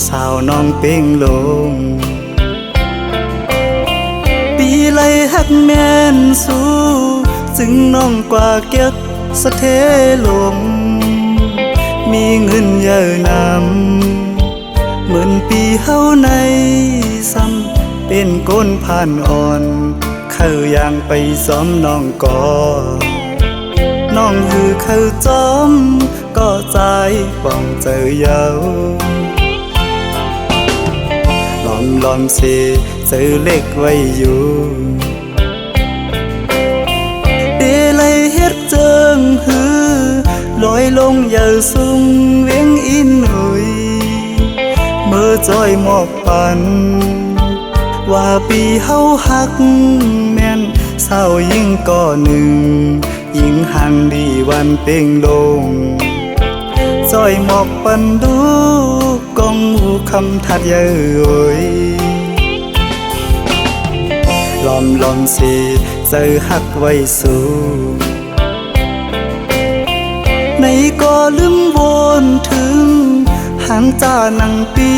สาวน้องเป่งลงปีไลหักแม่นสู้จึงน้องกว่าเก็บสะเทลมมีเงินเยอะนำเหมือนปีเฮาในซ้ำเป็นก้นผ่านอ่อนเข้าย่างไปซ้อมน้องก่อน้องคือเข้าจอมก็ใจป้องเจอเยาลองเสเจอเล็กไว้อยู่เดลัยเฮ็ดเจิงหือลอยลงอย่าสูงเวียงอินหุยเมื่อจอยหมอกปันว่าปีเฮาหักแม่นเศร้ายิ่งก่อหนึ่งยิ่งหันดีวันเป่งลงจอยหมอกปันดูกองหูคำทัดเย้ยลอมสิเจอหักไว้สู้ในก็ลืมวนถึงหันจานังปี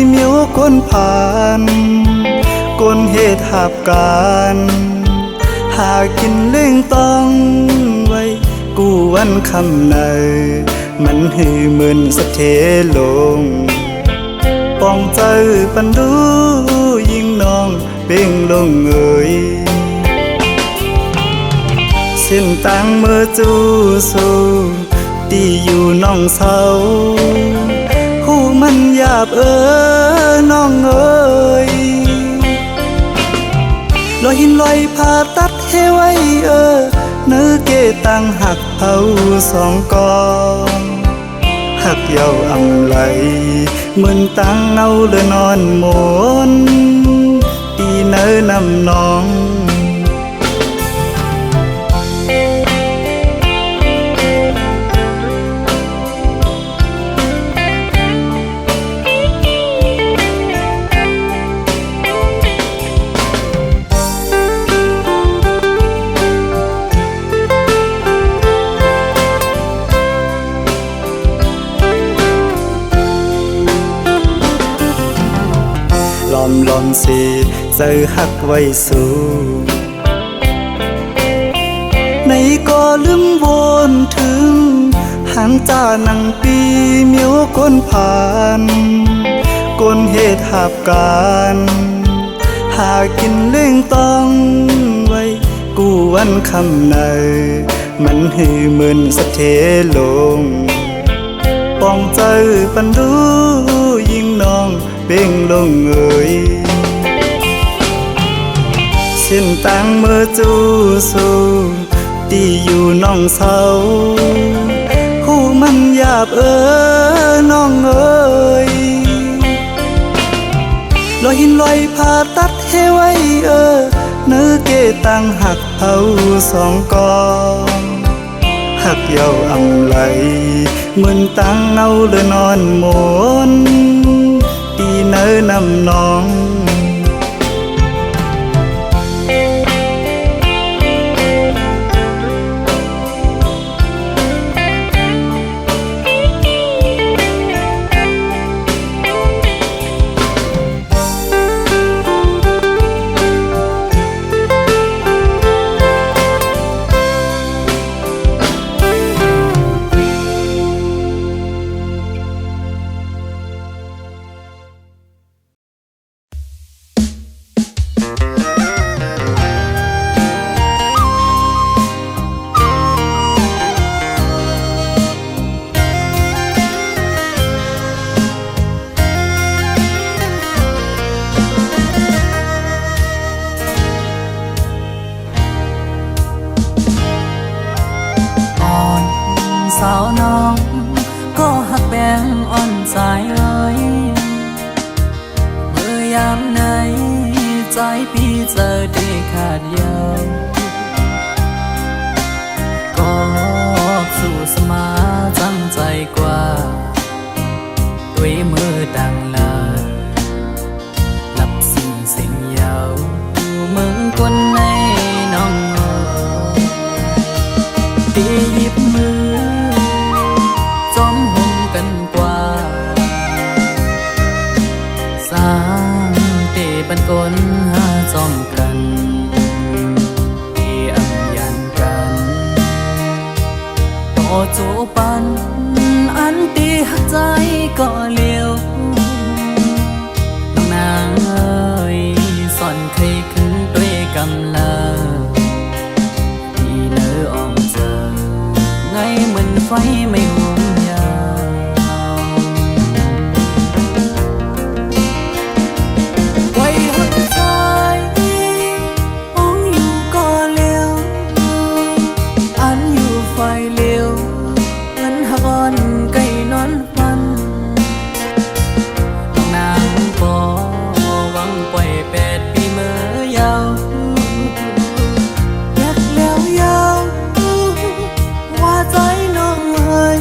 เมียวก้นผ่านก้นเหตุหับการหากินเล่งต้องไว้กูวันคำในมันหือเหมือนสะเทลงป้องเจอปันดูยิ่งน้องเป่งลงเอ่ยเส้นต่างเมื่อจูสู้ตีอยู่น้องเศร้าหูมันหยาบน้องเอ่ยลอยหินลอยผ่าตัดให้ไว้เนื้อเกตังหักเผาสองกองหักเยาอำไหลเหมือนตังเอาเลยนอนหมนปีเนื้อนำน้องลอมสิเจอหักไว้สู้ในก็ลืมวนถึงหันจานังปีเมียวก้นผ่านก้นเหตุหับการหากินเล่งต้องไว้กูวันคำในมันหือเหมือนสะเทลงป้องเจอปันดูยิ่งน้องเป่งลงเอ่ยเส้นต่างเมื่อจูสู้ตีอยู่น้องเศร้าหูมันหยาบน้องเอ่ยลอยหินลอยผ่าตัดให้ไว้เนื้อเกตังหักเผาสองกองหักเยาอำไหลเหมือนตังเอาเลยนอนหมนปีเนื้อนำน้องสาวน้องก็หักแบงอ่อนใจเอ่ยเมื่อยามไหนใจพี่เจอได้ขาดยาวก็สู้สมาจังใจกว่าด้วยมือดังลาหลับสิ่งเสียงยาวมึงคนในน้องตีหยิบมือจอมหุ่มกันกว่า สร้างเตบันกลหาจอมกันที่อัมยันกันต่อจูปันอันตีหักใจก็เลี้ยวน้องนางเอ้ยสอนเคยขึ้นด้วยกำลังที่เนื้ออ่อมเจอไงเหมือนไฟไม่ห่วงยาวไว้หักใจมองอยู่ก็เลี้ยวอันอยู่ไฟเลี้ยวเหมือนหักอ่อนไก่นอนฟันน้องนางบ่หวังปล่อย8 ปีเมื่อยาวอยากแล้วยาวว่าใจน้องเอ้ย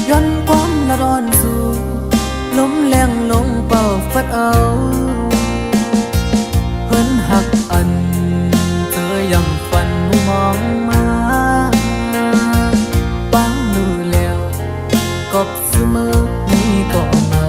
ย้อนความละร้อนสู่ลมแรงลงเป่าฟัดเอาเพิ่นหักอันเธอยังฝันมองมาปังดูแล้วกบเสมอนี่ก็มา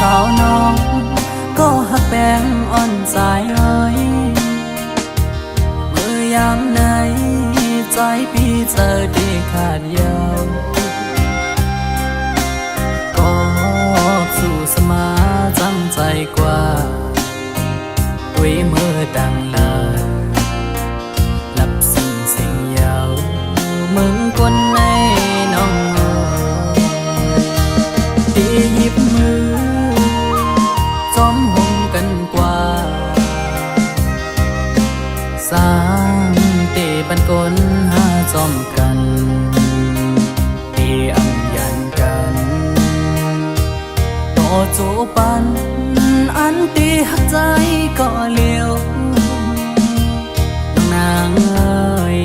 สาวน้องก็หักแป้งอ่อนใจเอ้ยเมื่อยามไหนใจพี่เจอที่ขาดยาวก็สู่สมาจังใจกว่าด้วยมือดังลาหลับสิ่งเสียงยาวมึงคนในน้องที่หยิบมือจอมหงกันกว่าสร้างเตบันกลหาจอมกันที่อัมยันกันต่อจูปันอันตีหักใจก็เลี้ยวน้องนางเอ้ย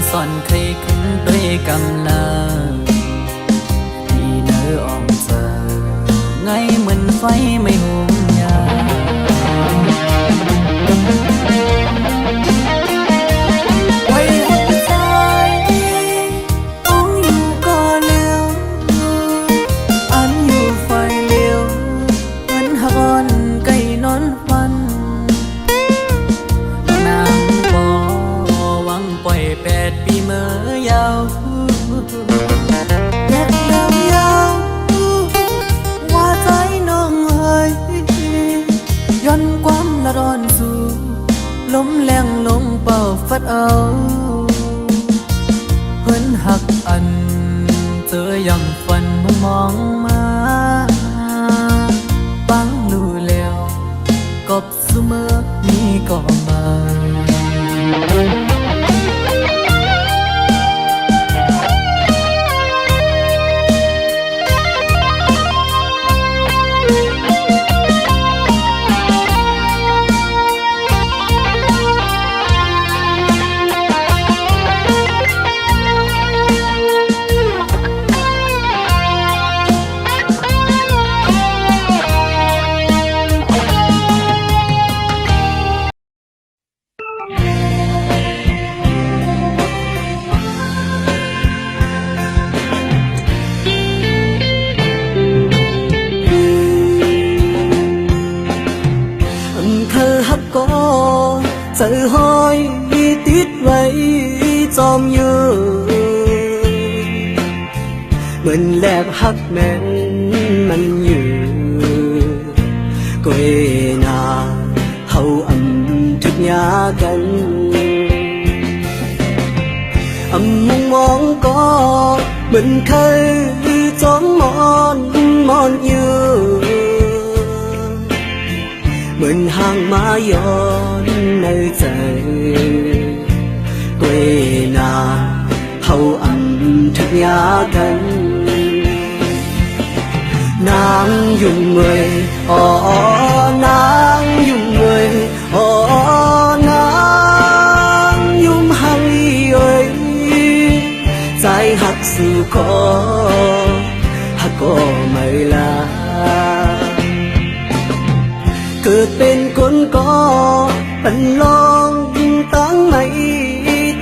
สอนเคยขึ้นด้วยกำลังที่เนื้ออ่อมเจอไงเหมือนไฟไม่ห่วงยาวไว้หัวใจมองอยู่ก็เลี้ยวอันอยู่ไฟเลี้ยวเหมือนหักอ่อนไก่นอนฟันนางบ่หวังปล่อย8 ปีเมื่อยาวอยากยาวยาวว่าใจน้องเอ้ยย้อนความละร้อนสู่ลมแรงลงเป่าฟัดเอาเพิ่นหักอันเจอยังฝันมองมาปังดูแล้วกบเสมอนี่ก็มา sự hôi tiết vậy trong như mình lẹp hắc men mình như quê na hậu âm thức nhà gần âm mong mong có mình khơi trong mòn mòn như mình hàng má yon nơi trời quê na hậu âm thức nhà gần nàng dùng người on ขอหากก็ไม่ลาเกิดเป็นคนก็เป็นลองตั้งไม่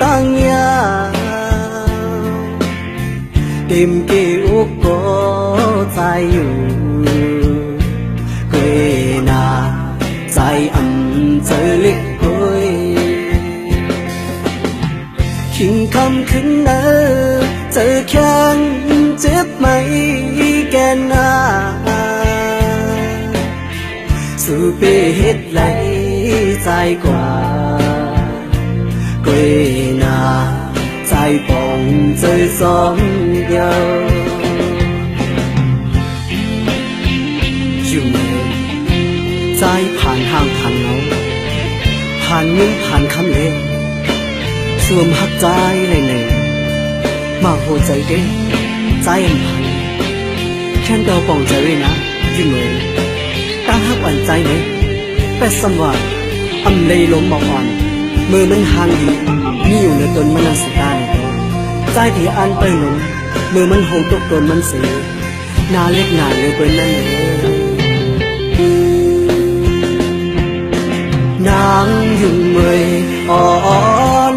ตั้งยาเต็มเกี่ยวก็ใจอยู่เกรนาใจอันเจอเล็กเฮ้ยขิงคำขึ้นเนอเจอแค่เจ็บไหมแกนาสู่เปเฮ็ดไหลใจกว่าเกรนาใจปองเจอสองเดียวอยู่ใจผ่านห้างผ่านเงาผ่านมือผ่านคำเล็กสวมหักใจเลยหนึ่งมาโหใจเด้ใจอันผ่านแค่เดาปองใจเลยนะอยู่เหมือนตั้งหักอ่อนใจเลยแต่สมว่าอำเลยลมบอกอ่อนมือมันห่างดีมีอยู่ในตนมันน่าสุดได้ใจที่อันไปหลงมือมันหงตกตนมันเสียหน้าเล็กหน้าเล็กเป็นนั่นเลยนางยุ่งเมยอ๋อ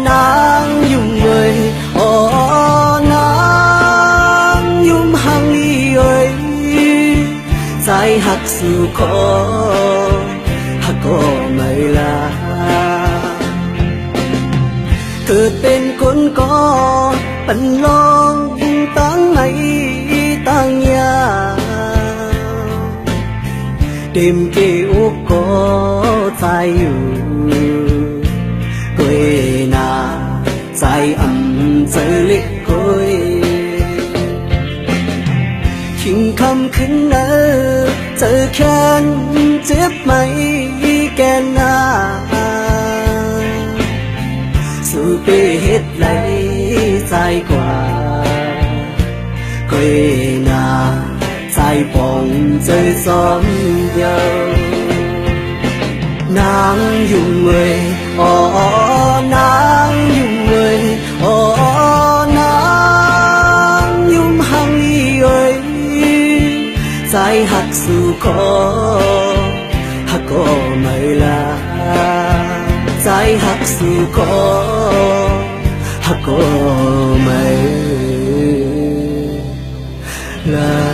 นางยุ่งเมยอ๋อนางยุ่งหังอีเอ้ยใจหักสู่ขอหักก็ไม่ลาเกิดเป็นคนก็เป็นลองตั้งไม่ตั้งยาเต็มเกี่ยวก็ใจอยู่เกรนาใจอันเจอเล็กเฮ้ยขิงคำขึ้นเนอเจอแค่เจ็บไหมแกนาสู่เปเฮ็ดไหลใจกว่าเกรนาใจปองเจอสองเดียวนางยุ่งเมยอ๋อนางยุ่งเมยอ๋อนางยุ่งหังอีเอ้ยใจหักสู่ขอหักก็ไม่ลาใจหักสู่ขอหักก็ไม่ลา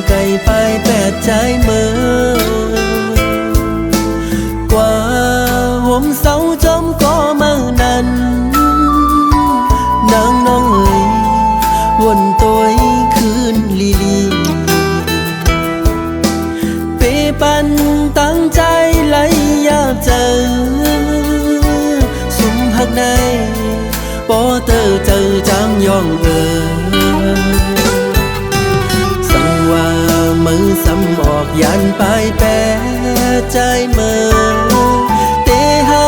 ไก่ไปแปดใจเมื่อกว่าห่มเสาจอมก็เมื่อนั้นนางน้องเอ๋ยวนตัวคืนลีลีเปปันตั้งใจไหลอยากเจอสุมหักในปอเตอเจอจางยองสังว่ามือซ้ำออกยันไปแปรใจเมื่อเตหา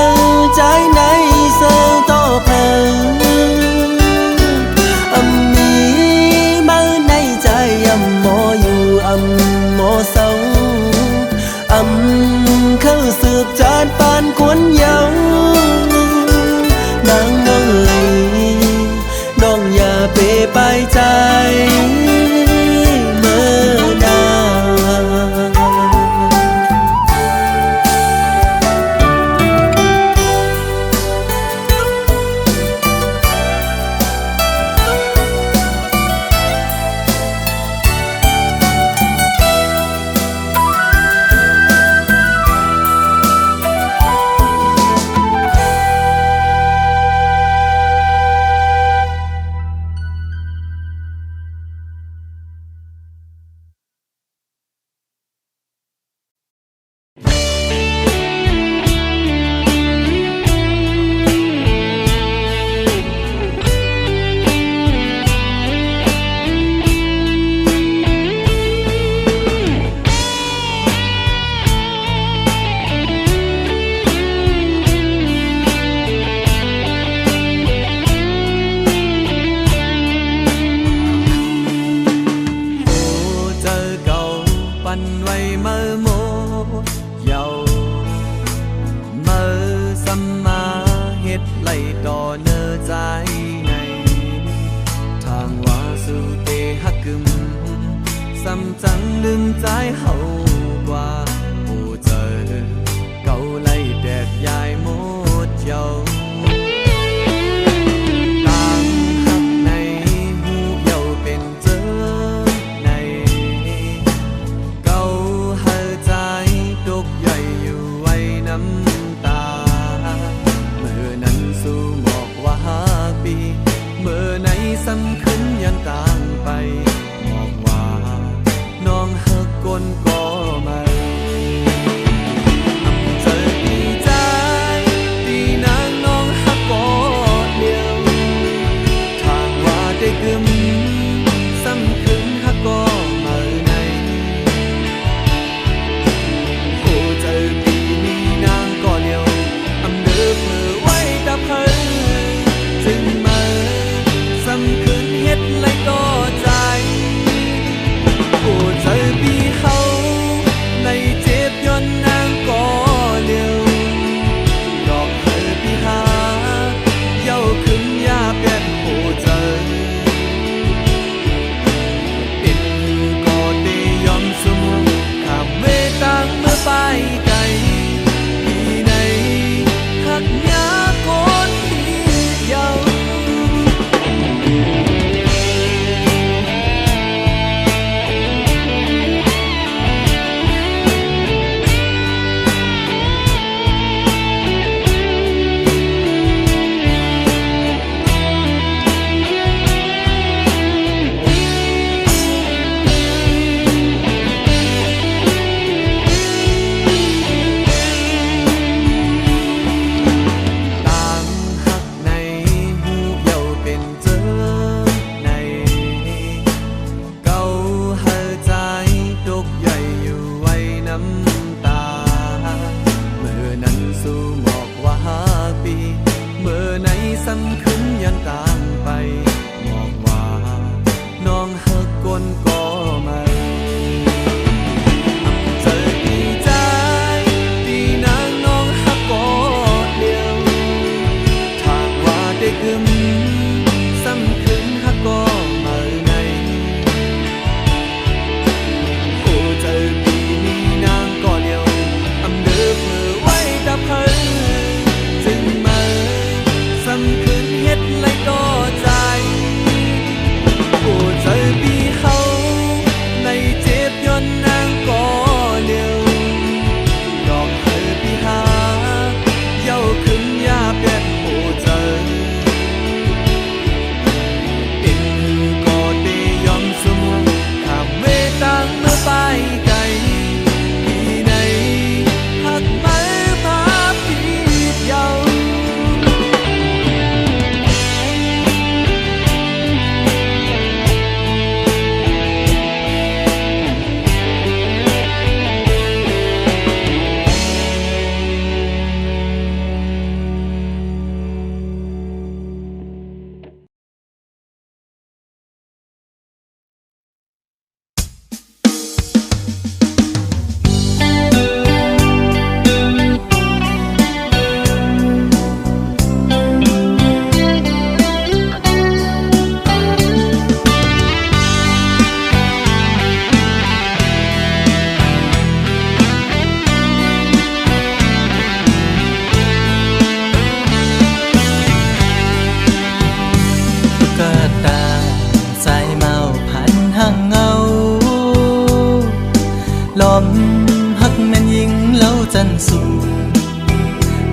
ใจในเสือต่อเพออำมีมาในใจอำหมออยู่อำหมอเศร้าอำเข้าสืบจานปานควนเยาวนางน้องเอ๋ยน้องอย่าเปไปใจเมื่อนจังลืมใจเฮากว่าผู้เจอเก่าไล่แดดยายหมดเยาต่างหักในหูเยาเป็นเจอในเก่าหาใจตกใหญ่อยู่ไว้น้ำตาเมื่อนั้นสู่หมอกว่าปีเมื่อไหนสำคัญยังต่างไปน้องหักคนก็ไม่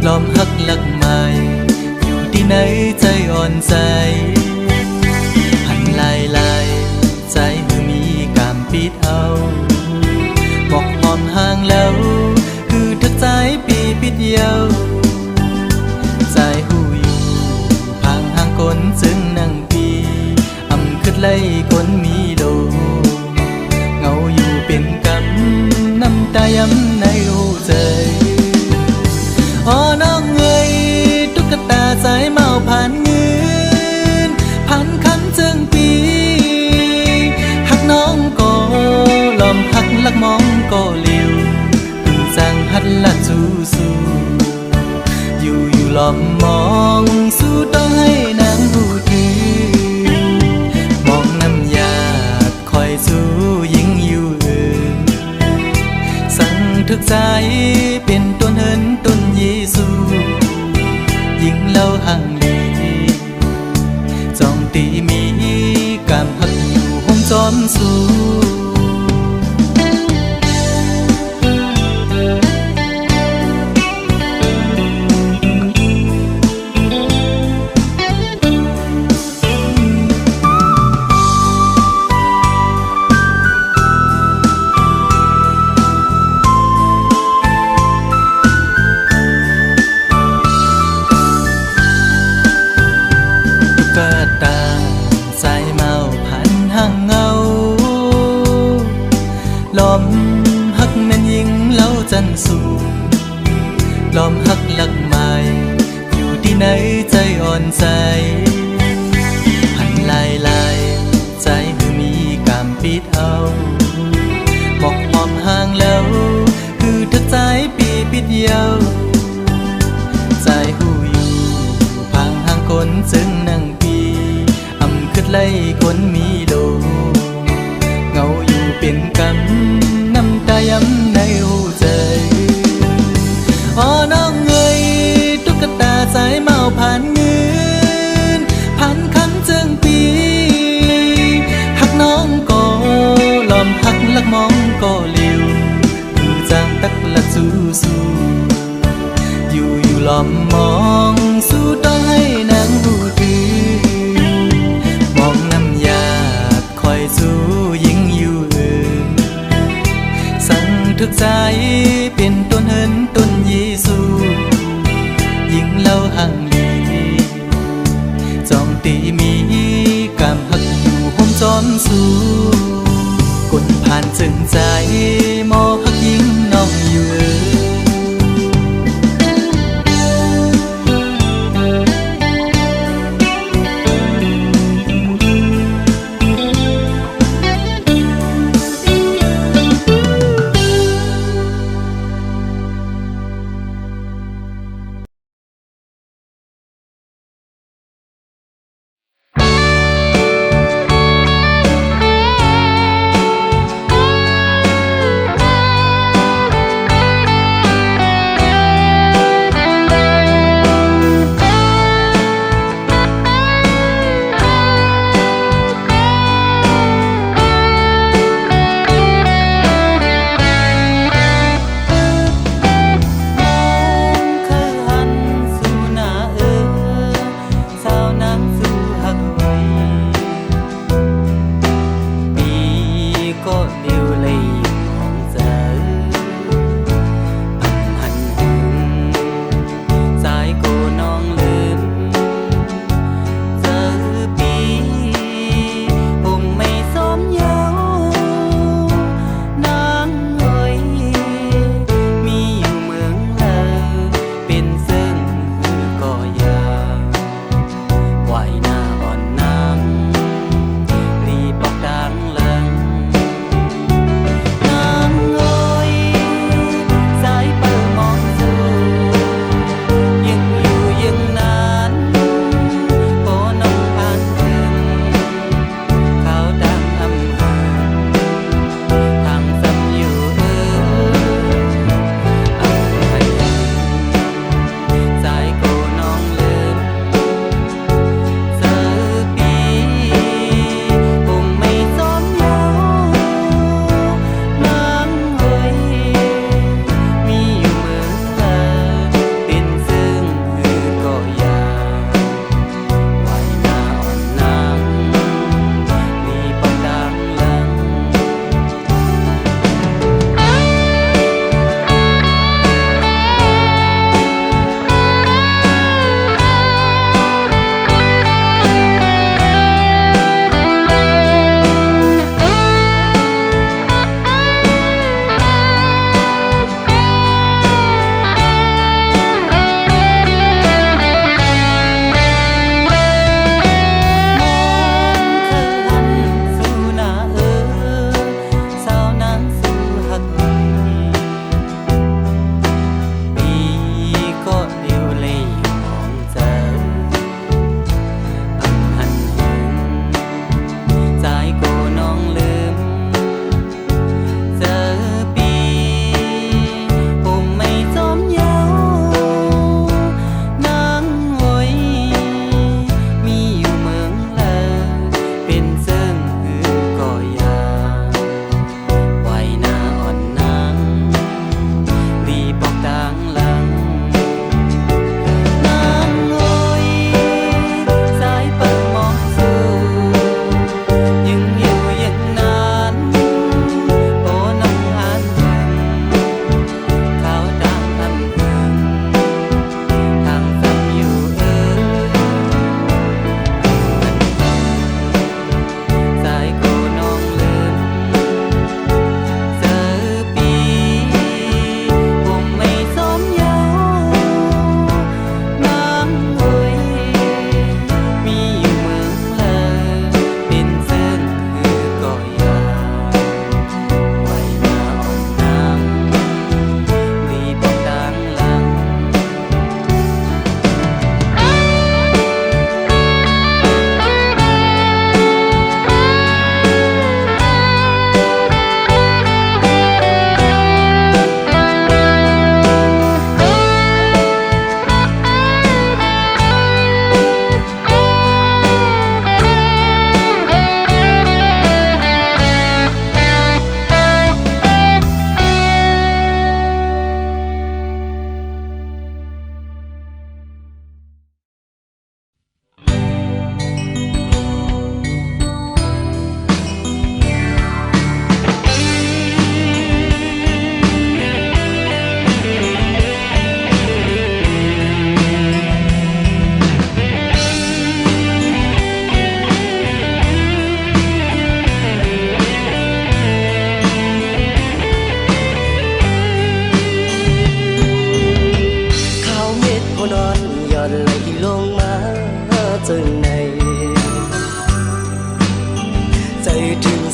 ล้อมหักหลักใหม่อยู่ที่ไหนใจอ่อนใจหันลายลายใจคือมีกามปิดเอาบอกหอมห่างแล้วคือทักใจปีปิดเยาใจหูอยู่ห่างห่างคนจึงนั่งปีอำคืดไล่คนมีโลเงาอยู่เป็นกำน้ำตาย้ำในหูใจอ๋อน้องเอ๋ยตุ๊กตาสายเมาผ่านเงินผ่านคำจึงปีหักน้องก็ลอมหักลักมองก็เลี้ยวคือจางหัดละจูสูอยู่ลอมมองสู้ต้องให้นางหูถือมองน้ำยาคอยสู้ยิ่งอยู่อื่นสั่งทึกใจเป็นต้นเหินต้นเยซูยิ่งเล่าห่างดีจองตีมีกามหักอยู่ห้องจอมสูกะตาใจเมาพันห่างเงาลอมหักแม่นยิงเล่าจันสูงลอมหักหลักใหม่อยู่ที่ไหนใจอ่อนใจหันลายลายใจคือมีกามปิดเอาบอกหอมห่างแล้วคือทักใจปีปิดเยาใจหูอยู่พังห่างคนจึงนั่งคืดไล่คนมีโลเงาอยู่เป็นกำน้ำตาย้ำในหูใจอ๋อน้องเอ๋ยตุ๊กตาสายเมาผ่านเงินผ่านคำจึงปีหักน้องก็ลอมหักลักมองก็เลี้ยวคือจางตักละจูสูอยู่ลอมมองสู้ต้องให้นางหูถือสู้ยิ่งอยู่อื่นสั่งทึกใจเป็นต้นเหินต้นเยซูยิ่งเล่าห่างดีจองตีมีกามหักอยู่ห้องจอมสู้กลผ่านจึงใจมอหักยิ่งน้องอยู่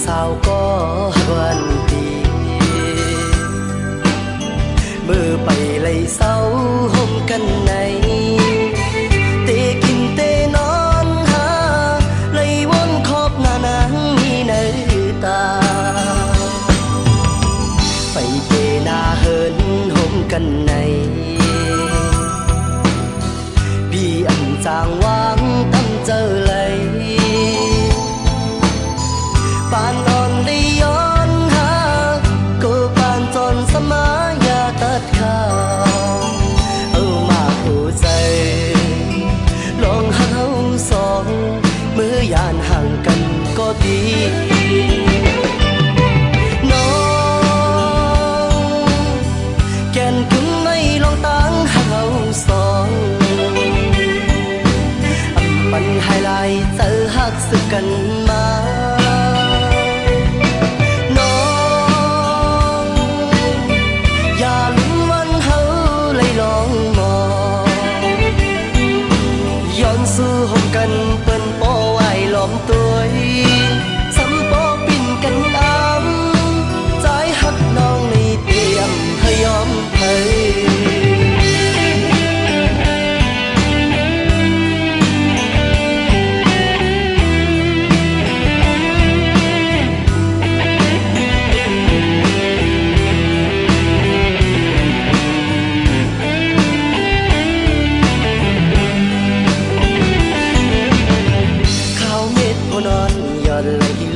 สาวก็วันตีมือไปเลยเศร้าห่มกันในเตกินเตนอนหาเลยวนขอบหน้านางมีเนื้อตาไปเตนาเหินห่มกันในบีอันจางวางตั้งเจอเลยปานนอนได้ย้อนหาก็ปานจนสมายาตัดขาเอามาหัวใจลองหาสองเมื่อยานห่างกันก็ดีน้องแก่นกึ่งไม่ลองตั้งหาสองปันไฮไลท์เจอหักสึกกันมาน้องอย่าลืมวันเฮาเลยลองมองย้อนสู่ห่มกันเปิ้นปอไว้ล้อมตัวสำปอปิ่นกันอ้ำใจหักน้องในเตรียมให้ยอมเธอ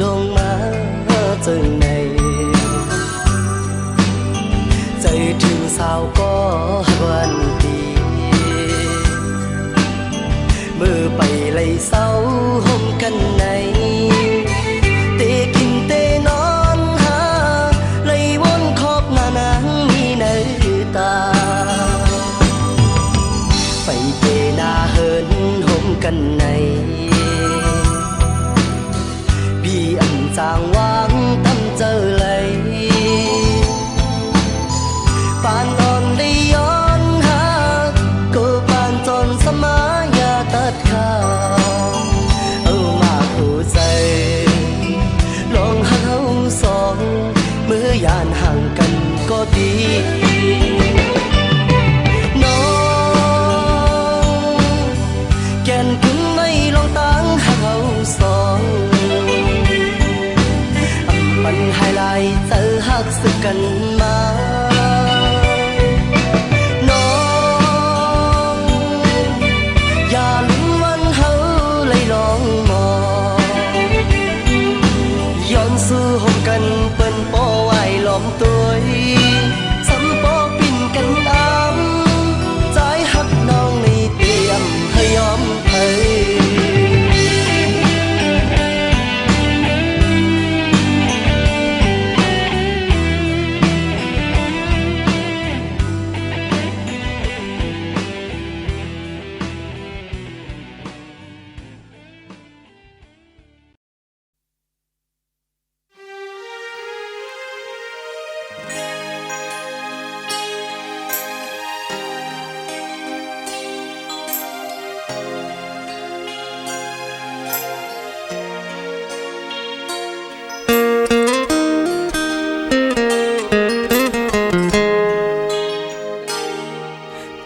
ลงมาเจอในใจถึงสาวก็วันตีมือไปเลยเศร้าห่มกันในเตกินเตนอนหาเลยวนขอบหน้านางมีเนื้อตาไปเตนาเหินห่มกันในจางวางตั้งเจอเลยปานนอนได้ย้อนหาก็ปานจนสมายาตัดขาเอามาหัวใจลองหาสองเมื่อยานห่างกันก็ดีน้องแก่นกึ่งไม่ลองตั้งหาสองปันไฮไลท์เจอหักสึกกันมาน้องอย่าลืมวันเฮาเลยลองมองย้อนสู่ห่มกันเปิ้นปอไว้ล้อมตัวสำปอปิ่นกันอ้ำใจหักน้องในเตรียมให้ยอมเธอ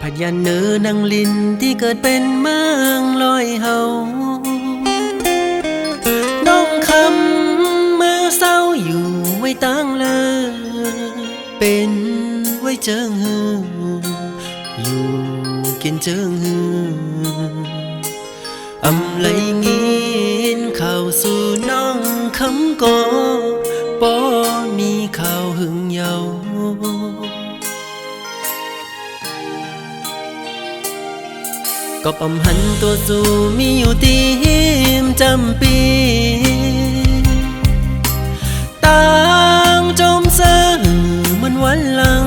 พญาเนื้อนางลินที่เกิดเป็นเมืองลอยเฮาน้องคำเมื่อเศร้าอยู่ไว้ตั้งเลยเป็นไว้เจิงหืออยู่กินเจิงหืออำไหลงินเข้าสู่น้องคำโกปอมีข่าวหึงเยาก็ปำหันตัวสู่มีอยู่ตีมจำปีต่างจมเสื่อมันวันหลัง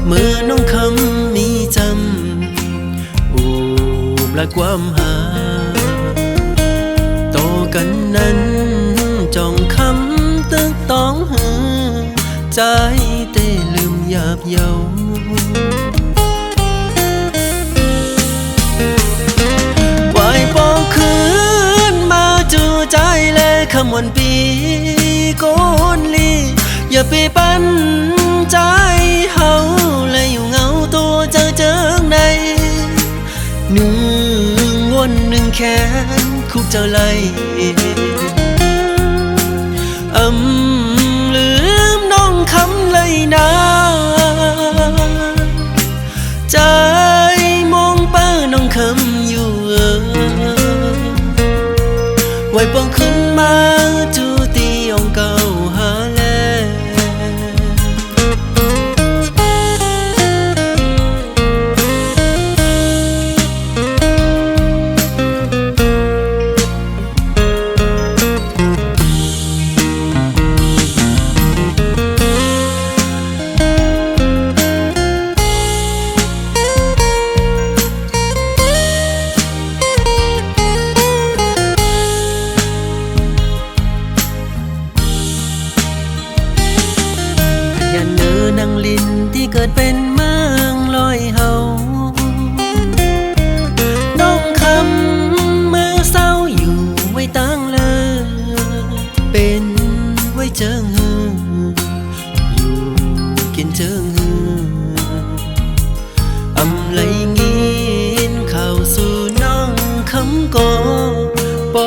เมื่อน้องคำมีจำอูบและความหาโตกันนั้นจองคำตึกต้องหือใจเต้ลืมหยาบเยาปอคืนมาจูใจและ ขมวนปีโกนลีอย่าไปปั้นใจเฮาและอยู่เหงาตัวเจิงในหนึ่งวนหนึ่งแขนคุกเจ้าไหลลืมน้องคำเลยนะใจมองเป้าน้องคำอยู่ไว้ปองขึ้นมาจูตีองเก่าหาแลนังลินที่เกิดเป็นเมืองลอยเฮาน้องคำเมื่อเศร้าอยู่ไว้ตั้งเลยเป็นไว้เจิงหืออยู่กินเจิงหือไหลงินเข้าสู่น้องคำก็บ่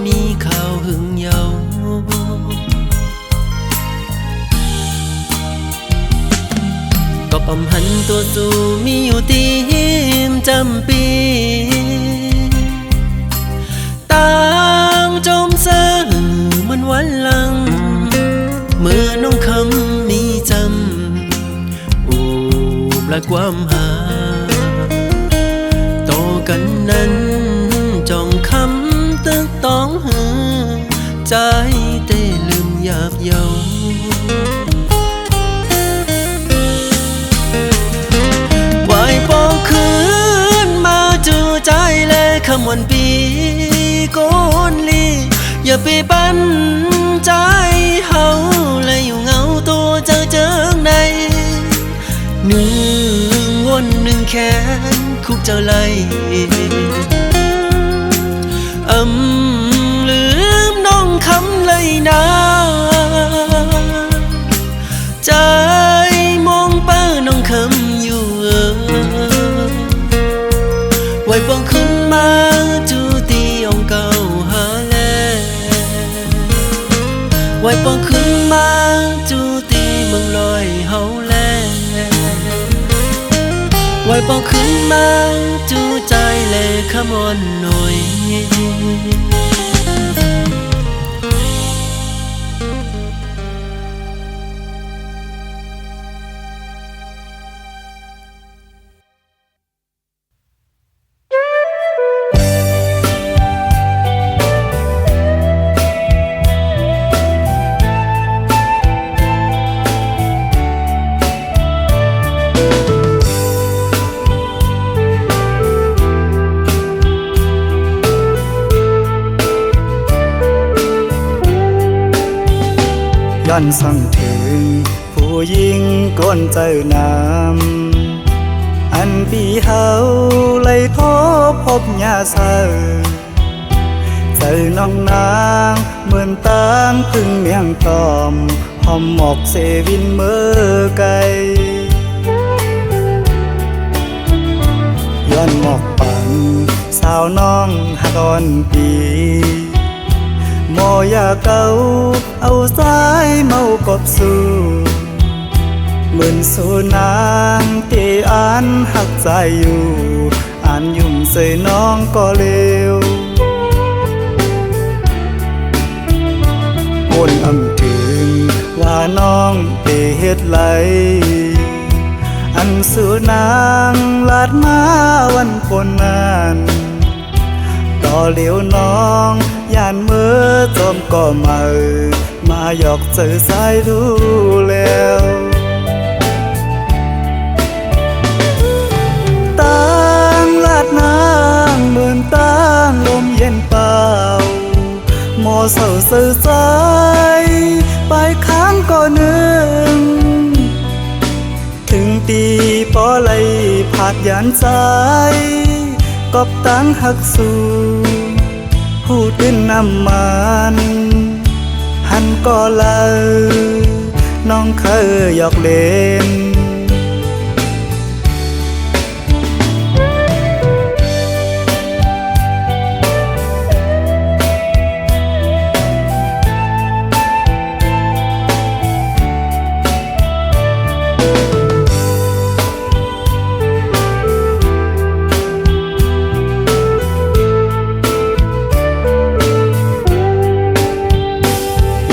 มีข่าวหึงเยาก็ปำหันตัวสู่มีอยู่ตีมจำปีตามจมเสื่อมันวันหลังเมื่อน้องคำมีจำอูบและความหาต่อกันนั้นจองคำตึกต้องหือใจเต้ลืมหยาบเยาปองคืนมาจูใจและขมวนปีโกนลีอย่าไปปั้นใจเฮาและอยู่เหงาตัวเจิงในหนึ่งวนหนึ่งแขนคุกเจ้าไหลลืมน้องคำเลยนะใจมองเป้าน้องคำอยู่ไว้ปองขึ้นมาจูตีองเก่าหาแลไว้ปองขึ้นมาจูตีเมืองลอยเฮาแลไว้ปองขึ้นมาจูใจแลขมอนหน่อยย้อนสั่งถึงผู้หญิงก้นเจอนำอันปีเฮาไล่ท้อพบยาเศร้าใจน้องนางเหมือนตางพึ่งเมียงตอมหอมหมอกเซวินเมื่อไกลย้อนหมอกปังสาวน้องหักอ่อนปีมอยาเก่าเอาสายเมากบสู่เหมือนสู่นางที่อ่านหักใจอยู่อ่านยุ่มใส่น้องก็เลวคนอำถึงว่าน้องเตเฮ็ดไหลอันสู่นางลาดมาวันคนนั้นต่อเหลียวน้องย่านเมื่อจอมก็มาหยอกเจอสายดูแล้วตั้งลาดนางเหมือนตั้งลมเย็นเปล่าหมอเศร้าเสื่อใจไปค้างก็นึงถึงตีปอไหลผาดยานใจกอบตั้งหักสู่ผู้ตื่นน้ำมัน ก็เลยน้องเคยหยอกเล่น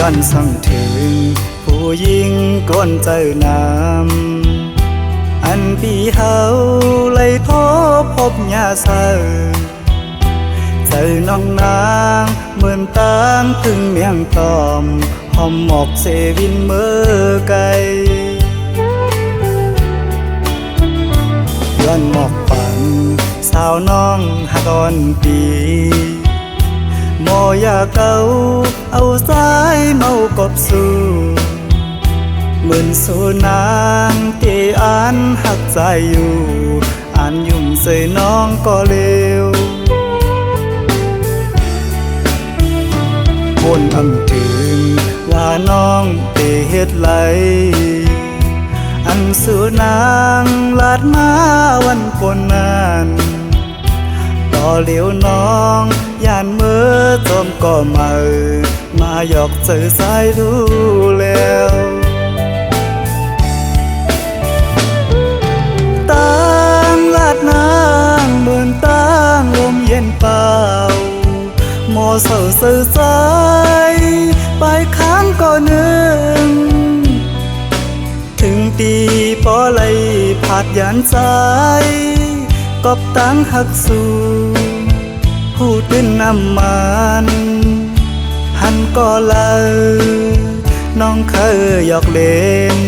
ย้อนสั่งถึงผู้หญิงก้นเจอน้ำอันพี่เฮาเลยขอพบยาเสาเจอน้องนางเหมือนตางถึงเมียงตอมหอมหมอกเซวินเมื่อไกลย้อนหมอกปันสาวน้องหักอ่อนปีโมอยากเอาสายเมากบสู่เหมือนสูนางที่อ่านหักใจอยู่อ่านยุ่มใส่น้องก็เร็ววนอำถึงว่าน้องเตเฮ็ดไหลอันสูนางลาดมาวันปนนั้นต่อเหลียวน้องย่านเมื่อจมก็มาหยอกเจอสายดูแล้วตั้งลาดนางเหมือนตั้งลมเย็นเปล่าโมเศร้าเสื่อใจไปค้างก็นึงถึงตีปอไหลผาดยานใจกบตั้งหักสู่พูดเป็นน้ำมันหันก็เลยน้องเคยหยอกเล่น